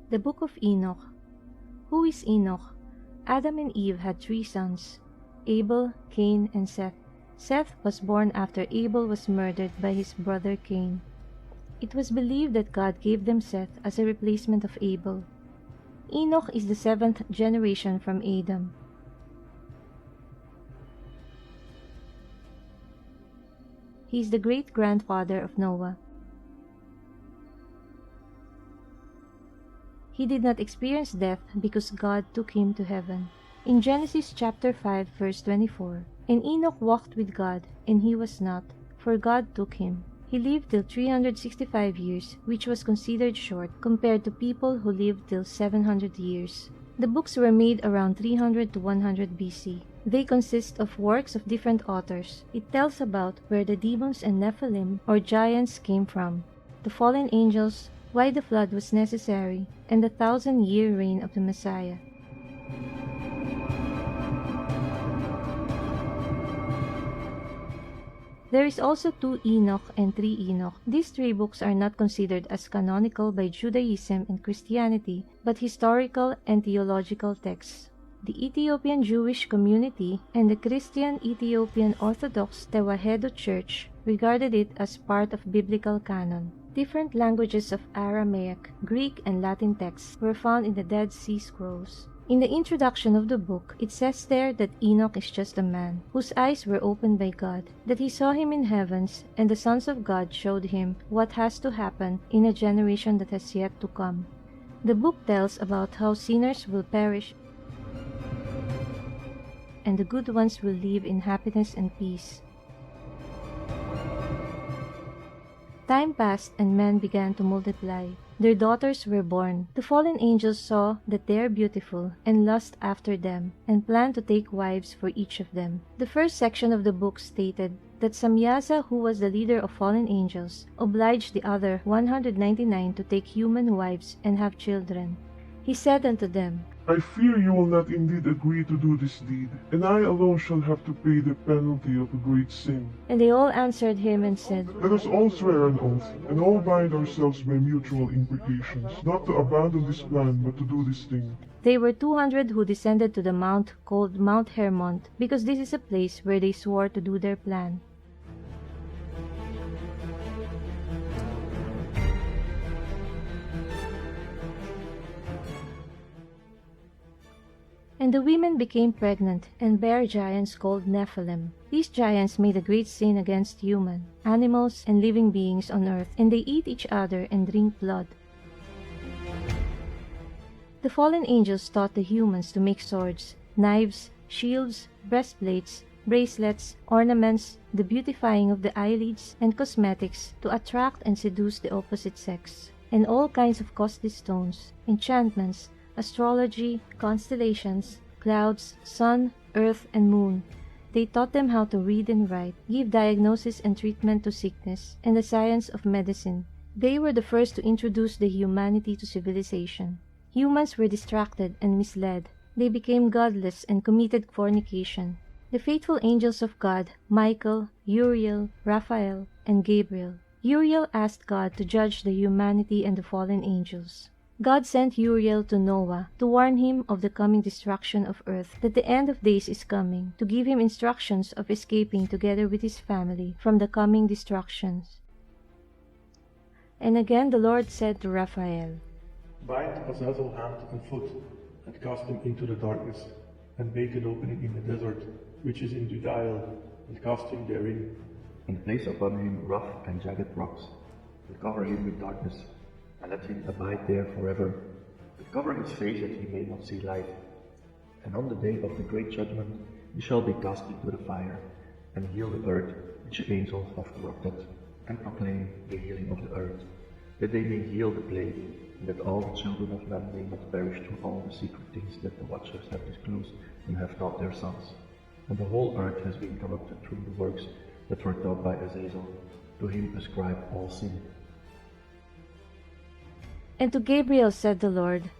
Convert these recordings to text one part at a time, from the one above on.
The Book of Enoch. Who is Enoch? Adam and Eve had 3 sons, Abel, Cain, and Seth. Seth was born after Abel was murdered by his brother Cain. It was believed that God gave them Seth as a replacement of Abel. Enoch is the 7th generation from Adam. He is the great-grandfather of Noah. He did not experience death because God took him to heaven. In Genesis chapter 5 verse 24, "And Enoch walked with God, and he was not, for God took him." He lived till 365 years, which was considered short compared to people who lived till 700 years. The books were made around 300 to 100 BC. They consist of works of different authors. It tells about where the demons and Nephilim, or giants, came from, the fallen angels, why the flood was necessary, and the 1,000-year reign of the Messiah. There is also 2 Enoch and 3 Enoch. These 3 books are not considered as canonical by Judaism and Christianity, but historical and theological texts. The Ethiopian Jewish community and the Christian Ethiopian Orthodox Tewahedo Church regarded it as part of biblical canon. Different languages of Aramaic, Greek, and Latin texts were found in the Dead Sea Scrolls. In the introduction of the book, it says there that Enoch is just a man, whose eyes were opened by God, that he saw him in heavens, and the sons of God showed him what has to happen in a generation that has yet to come. The book tells about how sinners will perish, and the good ones will live in happiness and peace. Time passed, and men began to multiply. Their daughters were born. The fallen angels saw that they are beautiful, and lust after them, and planned to take wives for each of them. The first section of the book stated that Samyaza, who was the leader of fallen angels, obliged the other 199 to take human wives and have children. He said unto them, I fear you will not indeed agree to do this deed, and I alone shall have to pay the penalty of a great sin. And they all answered him and said, Let us all swear an oath, and all bind ourselves by mutual imprecations, not to abandon this plan, but to do this thing. They were 200 who descended to the mount called Mount Hermon, because this is a place where they swore to do their plan. And the women became pregnant, and bare giants called Nephilim. These giants made a great sin against human, animals, and living beings on earth, and they eat each other and drink blood. The fallen angels taught the humans to make swords, knives, shields, breastplates, bracelets, ornaments, the beautifying of the eyelids, and cosmetics to attract and seduce the opposite sex, and all kinds of costly stones, enchantments, astrology, constellations, clouds, sun, earth, and moon. They taught them how to read and write, give diagnosis and treatment to sickness, and the science of medicine. They were the first to introduce the humanity to civilization. Humans were distracted and misled. They became godless and committed fornication. The faithful angels of God, Michael, Uriel, Raphael, and Gabriel. Uriel asked God to judge the humanity and the fallen angels. God sent Uriel to Noah to warn him of the coming destruction of earth, that the end of days is coming, to give him instructions of escaping together with his family from the coming destructions. And again the Lord said to Raphael, Bind Azazel hand and foot, and cast him into the darkness, and make an opening in the desert, which is in Judea, and cast him therein. And place upon him rough and jagged rocks, and cover him with darkness, and let him abide there forever, but cover his face that he may not see light. And on the day of the great judgment he shall be cast into the fire, and heal the earth which the angels have corrupted, and proclaim the healing of the earth, that they may heal the plague, and that all the children of men may not perish through all the secret things that the watchers have disclosed and have taught their sons. And the whole earth has been corrupted through the works that were taught by Azazel. To him ascribe all sin. And to Gabriel said the Lord,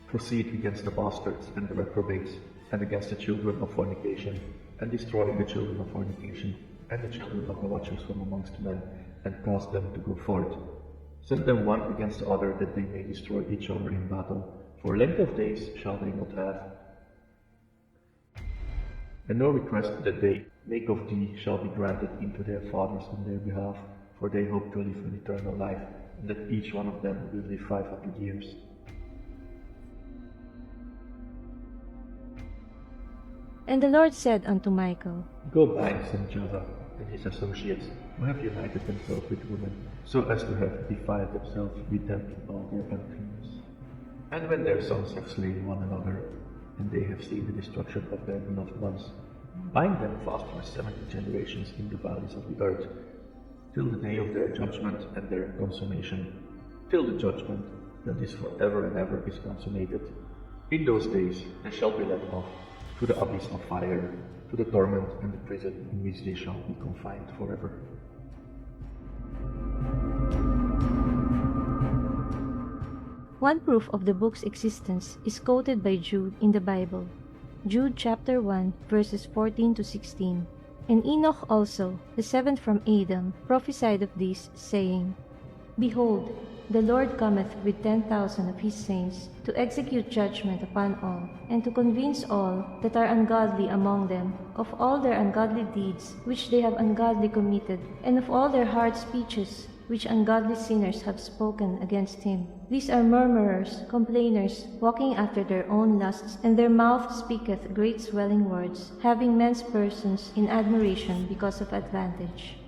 Proceed against the bastards and the reprobates, and against the children of fornication, and destroy the children of fornication, and the children of the watchers from amongst men, and cause them to go forth. Send them one against the other, that they may destroy each other in battle. For length of days shall they not have. And no request that they make of thee shall be granted into their fathers on their behalf, for they hope to live an eternal life, and that each one of them will live 500 years. And the Lord said unto Michael, Go bind Sanjava and his associates, who have united themselves with women, so as to have defiled themselves with them in all their uncleanness. And when their sons have slain one another, and they have seen the destruction of their beloved ones, bind them fast for 70 generations in the valleys of the earth, till the day of their judgment and their consummation, till the judgment that is forever and ever is consummated. In those days they shall be led off to the abyss of fire, to the torment and the prison in which they shall be confined forever. One proof of the book's existence is quoted by Jude in the Bible. Jude chapter 1 verses 14 to 16. And Enoch also, the seventh from Adam, prophesied of this, saying, Behold, the Lord cometh with 10,000 of his saints, to execute judgment upon all, and to convince all that are ungodly among them of all their ungodly deeds which they have ungodly committed, and of all their hard speeches which ungodly sinners have spoken against him. These are murmurers, complainers, walking after their own lusts, and their mouth speaketh great swelling words, having men's persons in admiration because of advantage.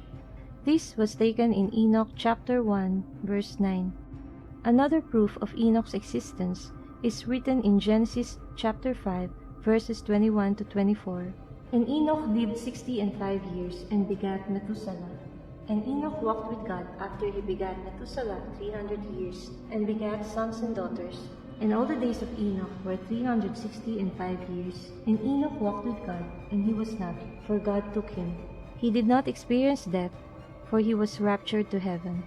This was taken in Enoch chapter 1, verse 9. Another proof of Enoch's existence is written in Genesis chapter 5, verses 21 to 24. And Enoch lived 65 years and begat Methuselah. And Enoch walked with God after he begat Methuselah 300 years, and begat sons and daughters. And all the days of Enoch were 365 years. And Enoch walked with God, and he was not, for God took him. He did not experience death, for he was raptured to heaven.